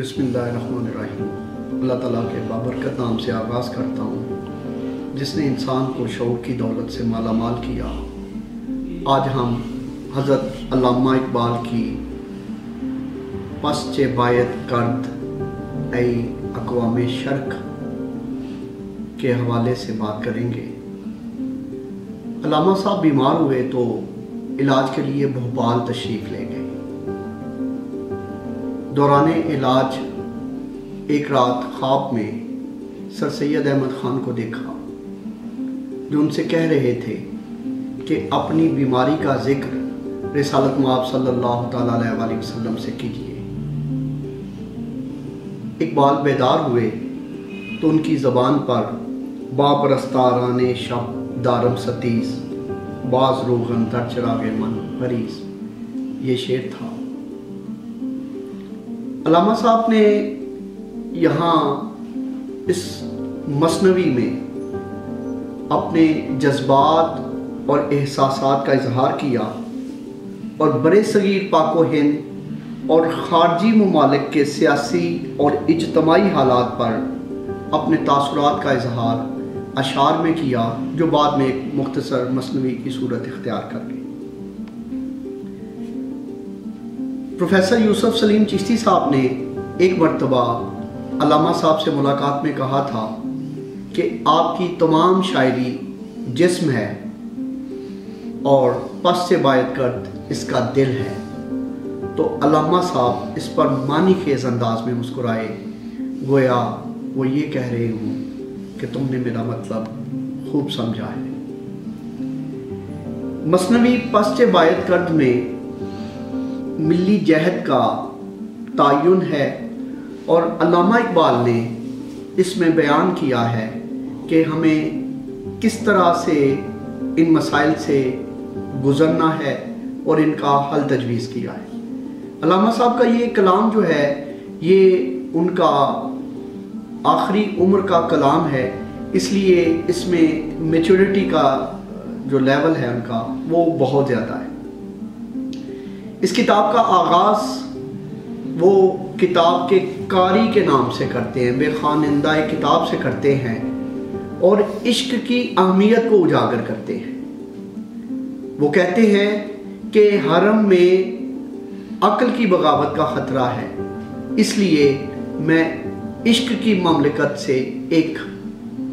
بسم اللہ الرحمن الرحیم۔ اللہ تعالیٰ کے بابرکت نام سے آغاز کرتا ہوں جس نے انسان کو شعور کی دولت سے مالا مال کیا۔ آج ہم حضرت علامہ اقبال کی پس چے باید کرد ای اقوام شرق کے حوالے سے بات کریں گے۔ علامہ صاحب بیمار ہوئے تو علاج کے لیے بھوپال تشریف لے گئے۔ دوران علاج ایک رات خواب میں سر سید احمد خان کو دیکھا جو ان سے کہہ رہے تھے کہ اپنی بیماری کا ذکر رسالت مآب صلی اللہ تعالیٰ علیہ وسلم سے کیجیے۔ اقبال بیدار ہوئے تو ان کی زبان پر باپرستاران شب دارم ستیز باز روغن در چراغ من پریز یہ شعر تھا۔ علامہ صاحب نے یہاں اس مثنوی میں اپنے جذبات اور احساسات کا اظہار کیا اور برِ صغیر پاک و ہند اور خارجی ممالک کے سیاسی اور اجتماعی حالات پر اپنے تاثرات کا اظہار اشعار میں کیا جو بعد میں ایک مختصر مثنوی کی صورت اختیار کر گئی۔ پروفیسر یوسف سلیم چشتی صاحب نے ایک مرتبہ علامہ صاحب سے ملاقات میں کہا تھا کہ آپ کی تمام شاعری جسم ہے اور پس سے باید کرد اس کا دل ہے۔ تو علامہ صاحب اس پر معنی خیز انداز میں مسکرائے، گویا وہ یہ کہہ رہے ہوں کہ تم نے میرا مطلب خوب سمجھا ہے۔ مثنوی پس سے باید کرد میں ملی جہد کا تعین ہے اور علامہ اقبال نے اس میں بیان کیا ہے کہ ہمیں کس طرح سے ان مسائل سے گزرنا ہے اور ان کا حل تجویز کیا ہے۔ علامہ صاحب کا یہ کلام جو ہے یہ ان کا آخری عمر کا کلام ہے، اس لیے اس میں میچورٹی کا جو لیول ہے ان کا وہ بہت زیادہ ہے۔ اس کتاب کا آغاز وہ کتاب کے قاری کے نام سے کرتے ہیں، بے خوانندہ کتاب سے کرتے ہیں اور عشق کی اہمیت کو اجاگر کرتے ہیں۔ وہ کہتے ہیں کہ حرم میں عقل کی بغاوت کا خطرہ ہے، اس لیے میں عشق کی مملکت سے ایک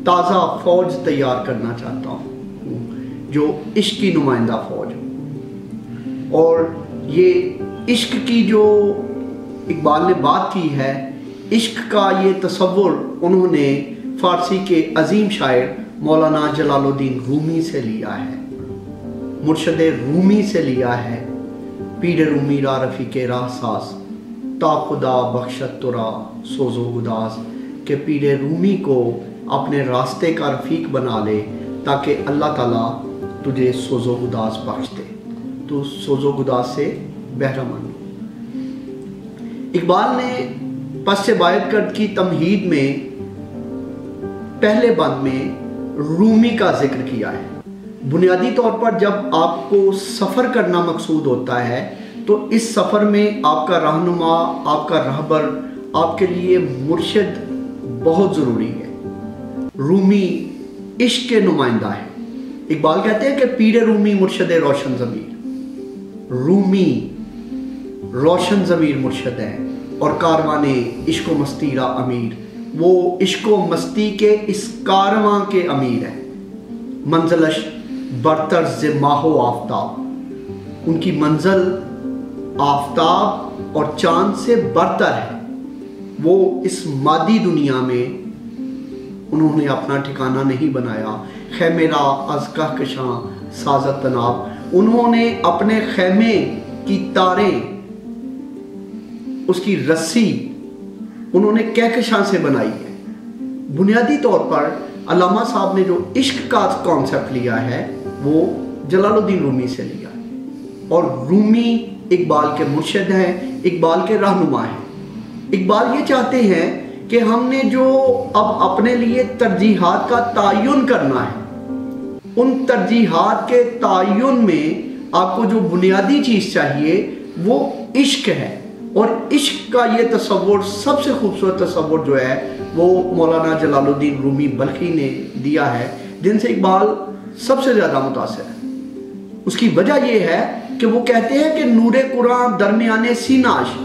تازہ فوج تیار کرنا چاہتا ہوں جو عشق کی نمائندہ فوج ہو۔ اور یہ عشق کی جو اقبال نے بات کی ہے، عشق کا یہ تصور انہوں نے فارسی کے عظیم شاعر مولانا جلال الدین رومی سے لیا ہے، مرشد رومی سے لیا ہے۔ پیر رومی را رفیق راہ ساز تا خدا بخشت ترا سوز و گداز، کہ پیر رومی کو اپنے راستے کا رفیق بنا لے تاکہ اللہ تعالیٰ تجھے سوز و گداز بخش دے، تو سوز و گداز سے بہرہ مند۔ اقبال نے پس سے باید کرد کی تمہید میں پہلے بند میں رومی کا ذکر کیا ہے۔ بنیادی طور پر جب آپ کو سفر کرنا مقصود ہوتا ہے تو اس سفر میں آپ کا رہنما، آپ کا رہبر، آپ کے لیے مرشد بہت ضروری ہے۔ رومی عشق کے نمائندہ ہے۔ اقبال کہتے ہیں کہ پیر رومی مرشد روشن ضمیر، رومی روشن ضمیر مرشد ہے اور کارواں عشق و مستی را امیر، وہ عشق و مستی کے اس کارواں کے امیر ہے۔ منزلش برتر ز ماہ و آفتاب، ان کی منزل آفتاب اور چاند سے برتر ہے۔ وہ اس مادی دنیا میں انہوں نے اپنا ٹھکانہ نہیں بنایا۔ خیمے را از کہکشاں سازت طناب، انہوں نے اپنے خیمے کی تاریں، اس کی رسی انہوں نے کہکشاں سے بنائی ہے۔ بنیادی طور پر علامہ صاحب نے جو عشق کا کانسیپٹ لیا ہے وہ جلال الدین رومی سے لیا ہے، اور رومی اقبال کے مرشد ہیں، اقبال کے رہنما ہیں۔ اقبال یہ چاہتے ہیں کہ ہم نے جو اب اپنے لیے ترجیحات کا تعین کرنا ہے، ان ترجیحات کے تعین میں آپ کو جو بنیادی چیز چاہیے وہ عشق ہے، اور عشق کا یہ تصور، سب سے خوبصورت تصور جو ہے وہ مولانا جلال الدین رومی بلخی نے دیا ہے، جن سے اقبال سب سے زیادہ متاثر ہے۔ اس کی وجہ یہ ہے کہ وہ کہتے ہیں کہ نور قرآن درمیان سیناش،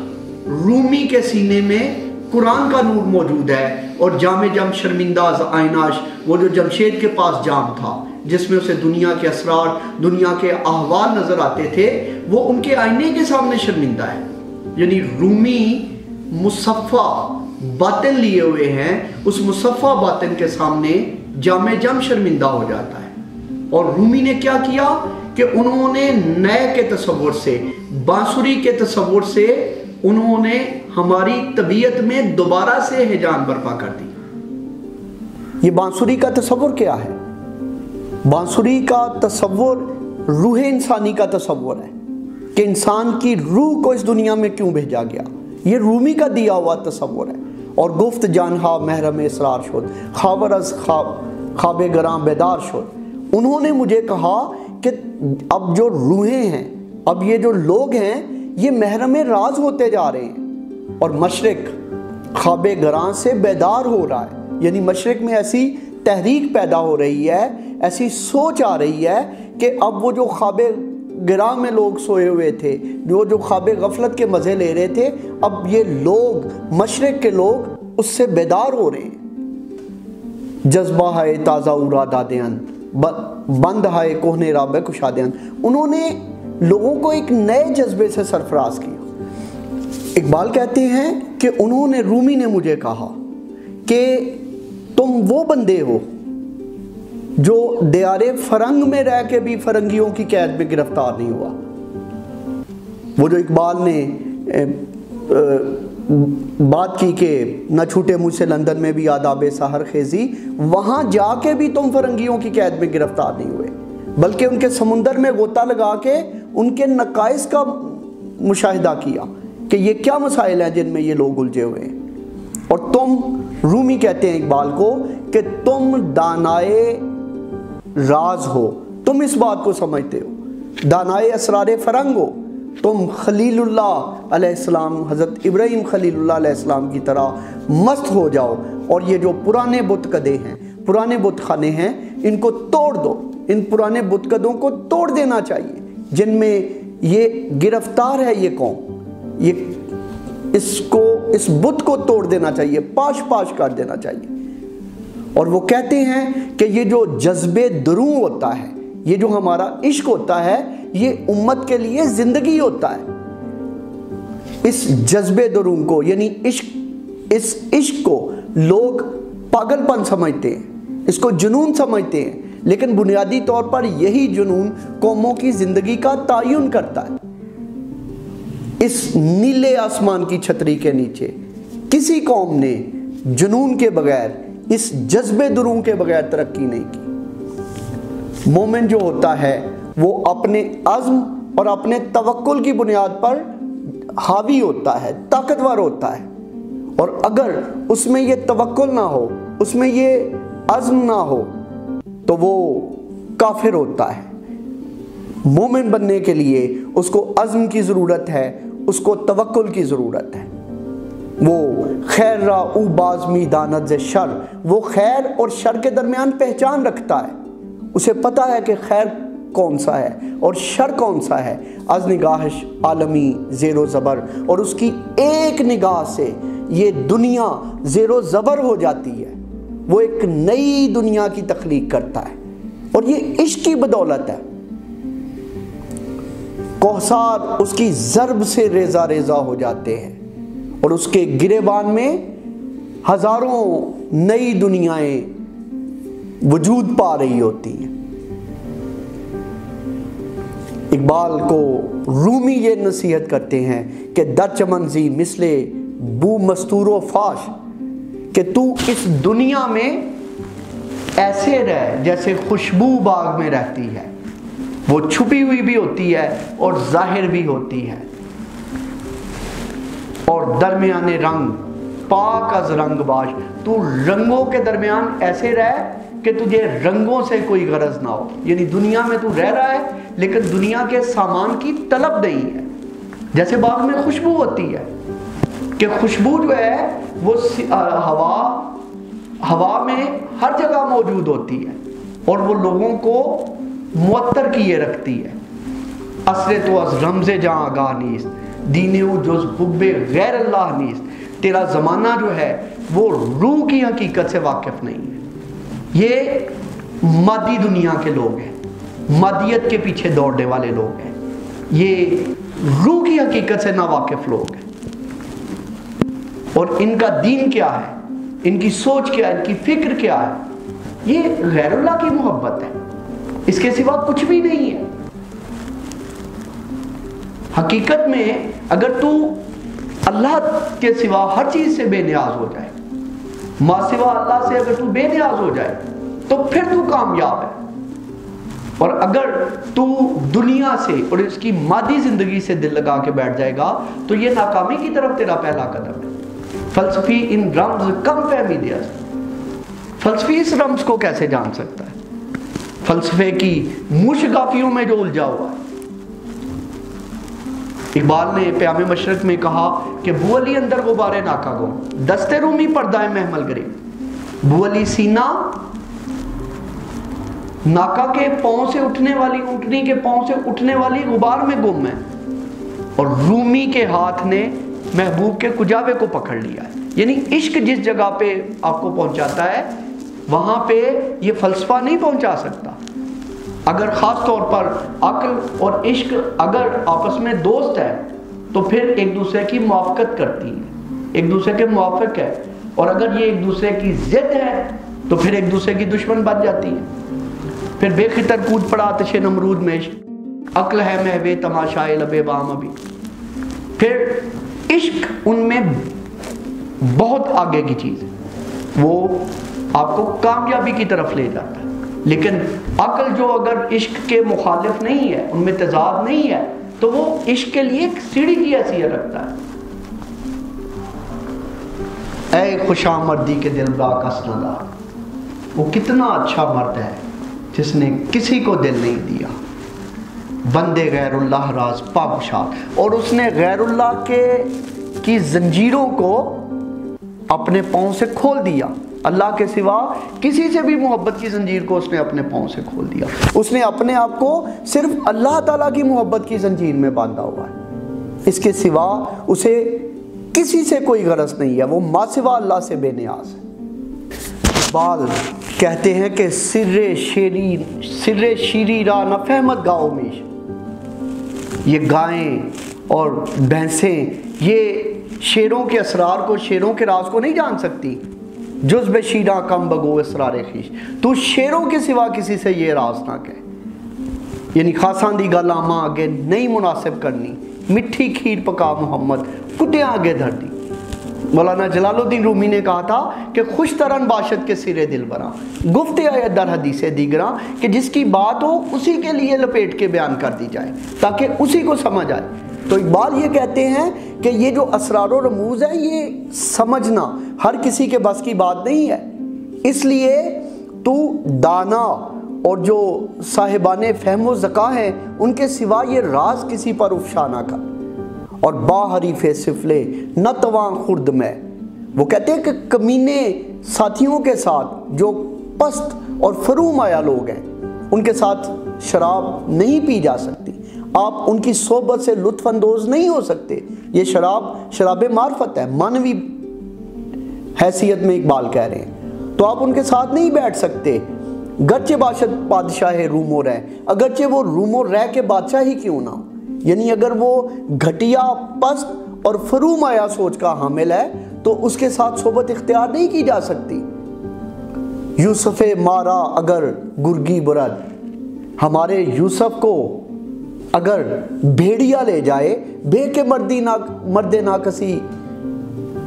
رومی کے سینے میں قرآن کا نور موجود ہے، اور جام جم شرمنداز آئیناش، وہ جو جمشید کے پاس جام تھا جس میں اسے دنیا کے اسرار، دنیا کے احوال نظر آتے تھے، وہ ان کے آئینے کے سامنے شرمندہ ہے۔ یعنی رومی مصفہ باطن لیے ہوئے ہیں، اس مصفہ باطن کے سامنے جام جم شرمندہ ہو جاتا ہے۔ اور رومی نے کیا کیا کہ انہوں نے نئے کے تصور سے، بانسری کے تصور سے انہوں نے ہماری طبیعت میں دوبارہ سے ہیجان برپا کر دی۔ یہ بانسری کا تصور کیا ہے؟ بانسری کا تصور روح انسانی کا تصور ہے کہ انسان کی روح کو اس دنیا میں کیوں بھیجا گیا، یہ رومی کا دیا ہوا تصور ہے۔ اور گفت جانہا محرم اسرار شد، خاور از خواب گراں بیدار شد، انہوں نے مجھے کہا کہ اب جو روحیں ہیں، اب یہ جو لوگ ہیں، یہ محرم راز ہوتے جا رہے ہیں، اور مشرق خواب گراں سے بیدار ہو رہا ہے۔ یعنی مشرق میں ایسی تحریک پیدا ہو رہی ہے، ایسی سوچ آ رہی ہے کہ اب وہ جو خواب گراں میں لوگ سوئے ہوئے تھے، جو خواب غفلت کے مزے لے رہے تھے، اب یہ لوگ، مشرق کے لوگ اس سے بیدار ہو رہے ہیں۔ جذبہ ہے تازہ اورا دادیان، بند ہے کوہنے رابع کشادیان، انہوں نے لوگوں کو ایک نئے جذبے سے سرفراز کیا۔ اقبال کہتے ہیں کہ انہوں نے، رومی نے مجھے کہا کہ تم وہ بندے ہو جو دیار فرنگ میں رہ کے بھی فرنگیوں کی قید میں گرفتار نہیں ہوا۔ وہ جو اقبال نے بات کی کہ نہ چھوٹے مجھ سے لندن میں بھی آداب سحر خیزی، وہاں جا کے بھی تم فرنگیوں کی قید میں گرفتار نہیں ہوئے، بلکہ ان کے سمندر میں غوطہ لگا کے ان کے نقائص کا مشاہدہ کیا کہ یہ کیا مسائل ہیں جن میں یہ لوگ الجھے ہوئے ہیں۔ اور تم، رومی کہتے ہیں اقبال کو کہ تم دانائے راز ہو، تم اس بات کو سمجھتے ہو، دانائے اسرار فرنگ ہو، تم خلیل اللہ علیہ السلام، حضرت ابراہیم خلیل اللہ علیہ السلام کی طرح مست ہو جاؤ، اور یہ جو پرانے بت کدے ہیں، پرانے بت خانے ہیں، ان کو توڑ دو، ان پرانے بت کدوں کو توڑ دینا چاہیے جن میں یہ گرفتار ہے یہ قوم، یہ اس بت کو توڑ دینا چاہیے، پاش پاش کر دینا چاہیے۔ اور وہ کہتے ہیں کہ یہ جو جذب دروں ہوتا ہے، یہ جو ہمارا عشق ہوتا ہے، یہ امت کے لیے زندگی ہوتا ہے۔ اس جذب دروں کو، یعنی اس عشق کو لوگ پاگل پن سمجھتے ہیں، اس کو جنون سمجھتے ہیں، لیکن بنیادی طور پر یہی جنون قوموں کی زندگی کا تعین کرتا ہے۔ اس نیلے آسمان کی چھتری کے نیچے کسی قوم نے جنون کے بغیر، اس جذب دروں کے بغیر ترقی نہیں کی۔ مومن جو ہوتا ہے وہ اپنے عزم اور اپنے توکل کی بنیاد پر حاوی ہوتا ہے، طاقتور ہوتا ہے، اور اگر اس میں یہ توکل نہ ہو، اس میں یہ عزم نہ ہو، تو وہ کافر ہوتا ہے۔ مومن بننے کے لیے اس کو عزم کی ضرورت ہے، اس کو توکل کی ضرورت ہے۔ وہ خیر را او باز می داند ز شر، وہ خیر اور شر کے درمیان پہچان رکھتا ہے، اسے پتہ ہے کہ خیر کون سا ہے اور شر کون سا ہے۔ از نگاہش عالمی زیر و زبر، اور اس کی ایک نگاہ سے یہ دنیا زیر و زبر ہو جاتی ہے، وہ ایک نئی دنیا کی تخلیق کرتا ہے، اور یہ عشق کی بدولت ہے۔ کوہسار اس کی ضرب سے ریزہ ریزہ ہو جاتے ہیں، اور اس کے گریبان میں ہزاروں نئی دنیایں وجود پا رہی ہوتی ہیں۔ اقبال کو رومی یہ نصیحت کرتے ہیں کہ در چمن زی مثل بو مستور و فاش، کہ تو اس دنیا میں ایسے رہ جیسے خوشبو باغ میں رہتی ہے، وہ چھپی ہوئی بھی ہوتی ہے اور ظاہر بھی ہوتی ہے، اور درمیان رنگ پاک از رنگ باش، تو رنگوں کے درمیان ایسے رہ کہ تجھے رنگوں سے کوئی غرض نہ ہو۔ یعنی دنیا میں تو رہ رہا ہے لیکن دنیا کے سامان کی طلب نہیں ہے، جیسے باغ میں خوشبو ہوتی ہے کہ خوشبو جو ہے وہ ہوا میں ہر جگہ موجود ہوتی ہے اور وہ لوگوں کو معطر کیے رکھتی ہے. اثر تو از رمز جاں آگاہ نیست، دین او جز حب غیر اللہ نیست. تیرا زمانہ جو ہے وہ روح کی حقیقت سے واقف نہیں ہے. یہ مادی دنیا کے لوگ ہیں، مادیت کے پیچھے دوڑنے والے لوگ ہیں. یہ روح کی حقیقت سے ناواقف لوگ ہیں. اور ان کا دین کیا ہے، ان کی سوچ کیا ہے، ان کی فکر کیا ہے؟ یہ غیر اللہ کی محبت ہے، اس کے سوا کچھ بھی نہیں ہے. حقیقت میں اگر تو اللہ کے سوا ہر چیز سے بے نیاز ہو جائے، ما سوا اللہ سے اگر تو بے نیاز ہو جائے تو پھر تو کامیاب ہے. اور اگر تو دنیا سے اور اس کی مادی زندگی سے دل لگا کے بیٹھ جائے گا تو یہ ناکامی کی طرف تیرا پہلا قدم ہے. فلسفی ان رمز کم فہمی دیا. فلسفی اس رمز کو کیسے جان سکتا ہے؟ فلسفے کی مشغافیوں میں جو الجھا ہوا ہے. اقبال نے پیام مشرق میں کہا کہ بو علی اندر غبارے ناکا گو، دستے رومی پردہ محمل گریب. بو علی سینہ ناکا کے پاؤں سے اٹھنے والی، اونٹنی کے پاؤں سے اٹھنے والی غبار میں گم ہے، اور رومی کے ہاتھ نے محبوب کے کجاوے کو پکڑ لیا ہے. یعنی عشق جس جگہ پہ آپ کو پہنچاتا ہے وہاں پہ یہ فلسفہ نہیں پہنچا سکتا. اگر خاص طور پر عقل اور عشق اگر آپس میں دوست ہے تو پھر ایک دوسرے کی موافقت کرتی ہے، ایک دوسرے کے موافق ہے. اور اگر یہ ایک دوسرے کی ضد ہے تو پھر ایک دوسرے کی دشمن بن جاتی ہے. پھر بے خطر کود پڑا آتش نمرود میں عشق، عقل ہے محو تماشائے لبے بام ابھی. پھر عشق ان میں بہت آگے کی چیز ہے، وہ آپ کو کامیابی کی طرف لے جاتا ہے. لیکن عقل جو اگر عشق کے مخالف نہیں ہے، ان میں تضاد نہیں ہے، تو وہ عشق کے لیے ایک سیڑھی کی حیثیت رکھتا ہے. اے خوشامردی کے دل را کس نہ دار، وہ کتنا اچھا مرد ہے جس نے کسی کو دل نہیں دیا. بندے غیر اللہ راز پاگشاد، اور اس نے غیر اللہ کی زنجیروں کو اپنے پاؤں سے کھول دیا. اللہ کے سوا کسی سے بھی محبت کی زنجیر کو اس نے اپنے پاؤں سے کھول دیا. اس نے اپنے آپ کو صرف اللہ تعالیٰ کی محبت کی زنجیر میں باندھا ہوا ہے، اس کے سوا اسے کسی سے کوئی غرض نہیں ہے. وہ ما سوا اللہ سے بے نیاز ہے. بال کہتے ہیں کہ سر شیری را نہ فہمت گاؤ میش. یہ گائیں اور بھینسیں یہ شیروں کے اسرار کو، شیروں کے راز کو نہیں جان سکتی. جز بے شیراں کم بگو اسرار خیش، تو شیروں کے سوا کسی سے یہ راز نہ کہے. یعنی خاصان دی گل آماں آگے نہیں مناسب کرنی، مٹھی کھیر پکا محمد کٹیاں آگے دھر دی. مولانا جلال الدین رومی نے کہا تھا کہ خوش ترن باشد کے سرے دل براں، گفت آیت در حدیث دیگراں، کہ جس کی بات ہو اسی کے لیے لپیٹ کے بیان کر دی جائے تاکہ اسی کو سمجھ آئے. تو اقبال یہ کہتے ہیں کہ یہ جو اسرار و رموز ہے یہ سمجھنا ہر کسی کے بس کی بات نہیں ہے. اس لیے تو دانا اور جو صاحبان فہم و ذکا ہیں ان کے سوا یہ راز کسی پر افشا نہ کر. اور با حریف سفلے نہ تواں خرد میں، وہ کہتے ہیں کہ کمینے ساتھیوں کے ساتھ جو پست اور فروم آیا لوگ ہیں ان کے ساتھ شراب نہیں پی جا سکتی. آپ ان کی صحبت سے لطف اندوز نہیں ہو سکتے. یہ شراب معرفت ہے، معنوی حیثیت میں اقبال کہہ رہے ہیں. تو آپ ان کے ساتھ نہیں بیٹھ سکتے. گرچہ باشد بادشاہ روم و رہ، اگرچہ وہ روم و رہ کے بادشاہ ہی کیوں نہ ہو. یعنی اگر وہ گھٹیا پست اور فروم آیا سوچ کا حامل ہے تو اس کے ساتھ صحبت اختیار نہیں کی جا سکتی. یوسف مارا اگر گرگی برد، ہمارے یوسف کو اگر بھیڑیا لے جائے، بے کے مرد ناکسی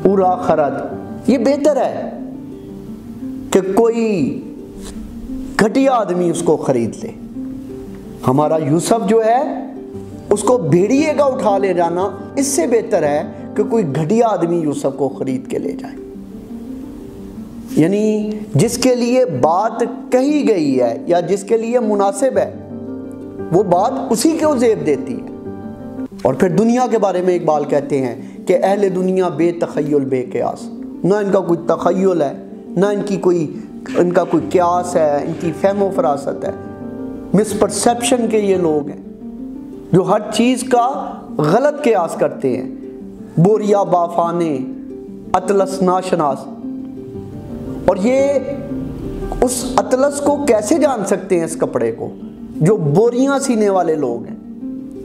پورا خرد، یہ بہتر ہے کہ کوئی گھٹیا آدمی اس کو خرید لے. ہمارا یوسف جو ہے اس کو بھیڑیے کا اٹھا لے جانا اس سے بہتر ہے کہ کوئی گھٹیا آدمی یوسف کو خرید کے لے جائے. یعنی جس کے لیے بات کہی گئی ہے یا جس کے لیے مناسب ہے وہ بات اسی کو زیب دیتی ہے. اور پھر دنیا کے بارے میں اقبال کہتے ہیں کہ اہل دنیا بے تخیل بے قیاس، نہ ان کا کوئی تخیل ہے، نہ ان کا کوئی قیاس ہے، ان کی فہم و فراست ہے، مس پرسیپشن کے یہ لوگ ہیں جو ہر چیز کا غلط قیاس کرتے ہیں، بوریا بافانے اطلس ناشناس۔ اور یہ اس اطلس کو کیسے جان سکتے ہیں، اس کپڑے کو جو بوریاں سینے والے لوگ ہیں،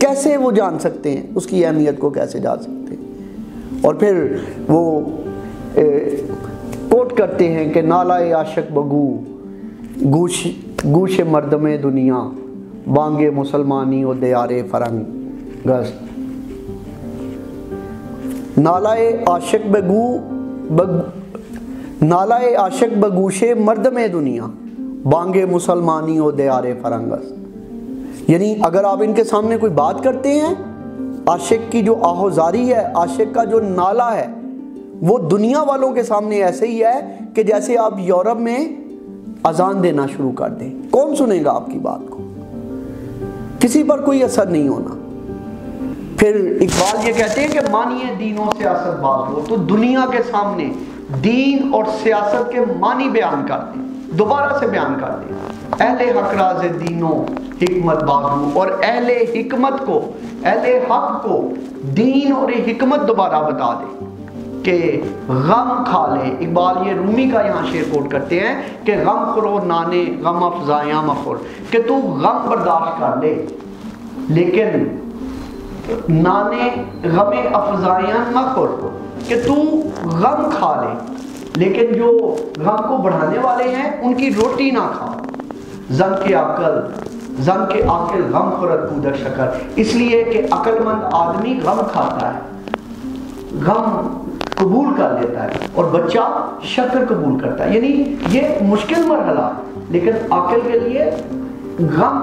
کیسے وہ جان سکتے ہیں، اس کی اہمیت کو کیسے جان سکتے ہیں؟ اور پھر وہ کوٹ کرتے ہیں کہ نالائے عاشق بگو گوش مردم دنیا بانگے مسلمانی و دیار فرنگ گز۔ نالائے عاشق بگوش مردم دنیا بانگے مسلمانی و دیار فرنگس۔ یعنی اگر آپ ان کے سامنے کوئی بات کرتے ہیں، عاشق کی جو آہوزاری ہے، عاشق کا جو نالہ ہے، وہ دنیا والوں کے سامنے ایسے ہی ہے کہ جیسے آپ یورپ میں اذان دینا شروع کر دیں، کون سنے گا آپ کی بات کو؟ کسی پر کوئی اثر نہیں ہونا۔ پھر اقبال یہ کہتے ہیں کہ مانیے دین و سیاست باز ہو، تو دنیا کے سامنے دین اور سیاست کے معنی بیان کر دیں، دوبارہ سے بیان کر دیں۔ اہل حق راز دین و حکمت باغو، اور اہل حکمت کو، اہل حق کو دین اور حکمت دوبارہ بتا دے کہ غم کھا لے۔ اقبال یہ رومی کا یہاں شعر کوٹ کرتے ہیں کہ غم خورو نانے غم افزایاں مخور، کہ تو غم برداشت کر لے لیکن نانے غم افزایاں مخور، کہ تو غم کھا لے لیکن جو غم کو بڑھانے والے ہیں ان کی روٹی نہ کھا۔ زن کے عاقل غم خورد کودک شکر، اس لیے کہ عقل مند آدمی غم کھاتا ہے، غم قبول کر لیتا ہے، اور بچہ شکر قبول کرتا ہے۔ یعنی یہ مشکل مرحلہ ہے لیکن عاقل کے لیے غم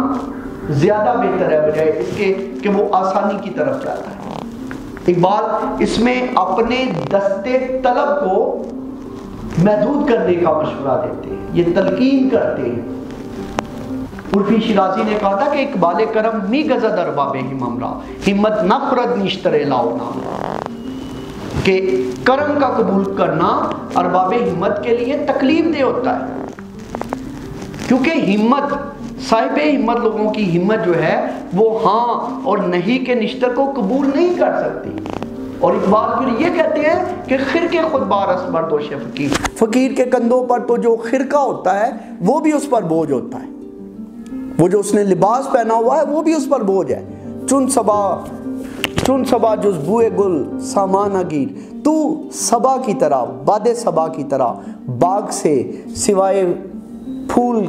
زیادہ بہتر ہے بجائے اس کے کہ وہ آسانی کی طرف جاتا ہے۔ اقبال اس میں اپنے دستے طلب کو محدود کرنے کا مشورہ دیتے ہیں، یہ تلقین کرتے ہیں۔ عرفی شیرازی نے کہا تھا کہ اقبال کرم می گزد ارباب ہمم را، ہمت نہ خورد نیشتر لاؤ نام، کہ کرم کا قبول کرنا ارباب ہمت کے لیے تکلیف دہ ہوتا ہے، کیونکہ ہمت، صاحب ہمت لوگوں کی ہمت جو ہے وہ ہاں اور نہیں کے نشتر کو قبول نہیں کر سکتی۔ اور اقبال پھر یہ کہتے ہیں کہ خرقے خود بارس بردوش فقیر، فقیر کے کندھوں پر تو جو خرقہ ہوتا ہے وہ بھی اس پر بوجھ ہوتا ہے، وہ جو اس نے لباس پہنا ہوا ہے وہ بھی اس پر بوجھ ہے۔ چون صبا جز بوئے گل سامان گیر، تو صبا کی طرح، باد صبا کی طرح باغ سے سوائے پھول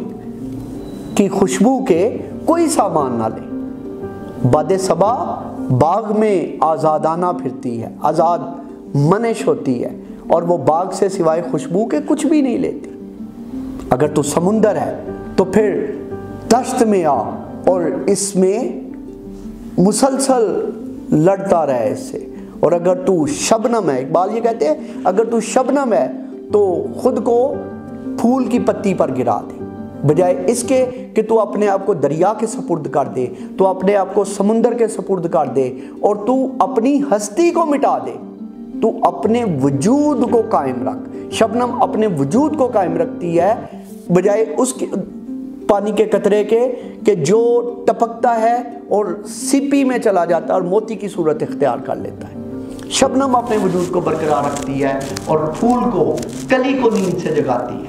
کی خوشبو کے کوئی سامان نہ لے۔ باد صبا باغ میں آزادانہ پھرتی ہے، آزاد منش ہوتی ہے، اور وہ باغ سے سوائے خوشبو کے کچھ بھی نہیں لیتی۔ اگر تو سمندر ہے تو پھر دشت میں آ اور اس میں مسلسل لڑتا رہے اس سے، اور اگر تو شبنم ہے، اقبال یہ کہتے ہیں اگر تو شبنم ہے تو خود کو پھول کی پتی پر گرا دے، بجائے اس کے کہ تو اپنے آپ کو دریا کے سپرد کر دے، تو اپنے آپ کو سمندر کے سپرد کر دے، اور تو اپنی ہستی کو مٹا دے، تو اپنے وجود کو قائم رکھ۔ شبنم اپنے وجود کو قائم رکھتی ہے بجائے اس کے پانی کے قطرے کے کہ جو ٹپکتا ہے اور سپی میں چلا جاتا ہے اور موتی کی صورت اختیار کر لیتا ہے۔ شبنم اپنے وجود کو برقرار رکھتی ہے اور پھول کو، کلی کو نیند سے جگاتی ہے۔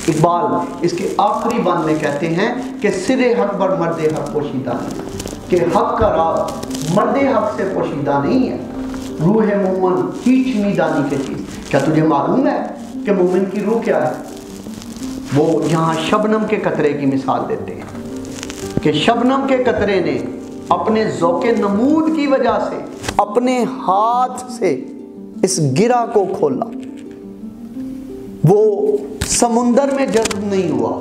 اقبال اس کے آخری بند میں کہتے ہیں کہ سر حق بر مرد حق پوشیدہ نہیں، کہ حق کا راز مرد حق سے پوشیدہ نہیں ہے۔ روح مومن ہیچ میدانی کے چیز، کیا تجھے معلوم ہے کہ مومن کی روح کیا ہے؟ وہ یہاں شبنم کے قطرے کی مثال دیتے ہیں کہ شبنم کے قطرے نے اپنے ذوق نمود کی وجہ سے اپنے ہاتھ سے اس گرہ کو کھولا، وہ سمندر میں جذب نہیں ہوا،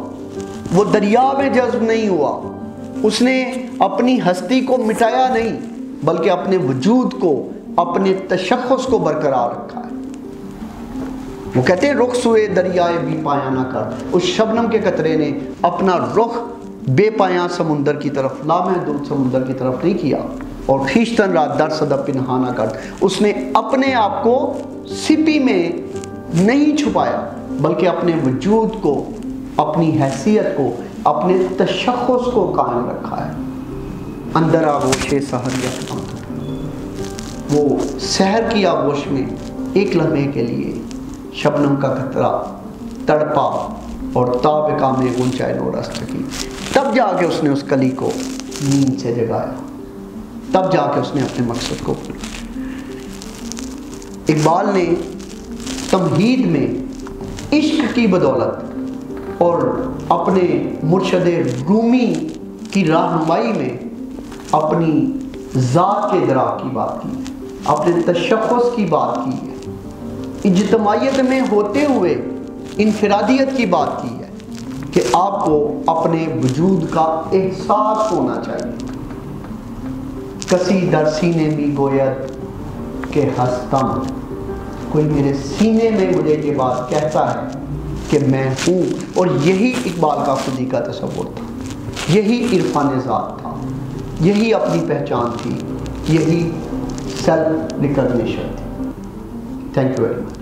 وہ دریا میں جذب نہیں ہوا، اس نے اپنی ہستی کو مٹایا نہیں بلکہ اپنے وجود کو، اپنے تشخص کو برقرار رکھا ہے۔ وہ کہتے ہیں رخ سوئے دریائے بے پایاں نہ کر، اس شبنم کے قطرے نے اپنا رخ بے پایاں سمندر کی طرف، لامحدود سمندر کی طرف نہیں کیا، اور خیشتن را در صدف پنہانا کرد. اس نے اپنے آپ کو سپی میں نہیں چھپایا بلکہ اپنے وجود کو، اپنی حیثیت کو، اپنے تشخص کو قائم رکھا ہے. اندر آغوش سحر یکدم، وہ سحر کی آغوش میں ایک لمحے کے لیے شبنم کا قطرہ تڑپا اور تابقہ میں غنچۂ نو رست کی. تب جا کے اس نے اس کلی کو نیند سے جگایا، تب جا کے اس نے اپنے مقصد کو پورا. اقبال نے تمہید میں عشق کی بدولت اور اپنے مرشد رومی کی رہنمائی میں اپنی ذات کے ادراک کی بات کی، اپنے تشخص کی بات کی ہے، اجتماعیت میں ہوتے ہوئے انفرادیت کی بات کی ہے کہ آپ کو اپنے وجود کا احساس ہونا چاہیے. کسی در سینے میں گوید کہ ہستم، کوئی میرے سینے میں مجھے یہ بات کہتا ہے کہ میں ہوں. اور یہی اقبال کا خودی کا تصور تھا، یہی عرفان ذات تھا، یہی اپنی پہچان تھی، یہی سیلف ریکگنیشن تھی. Thank you very much.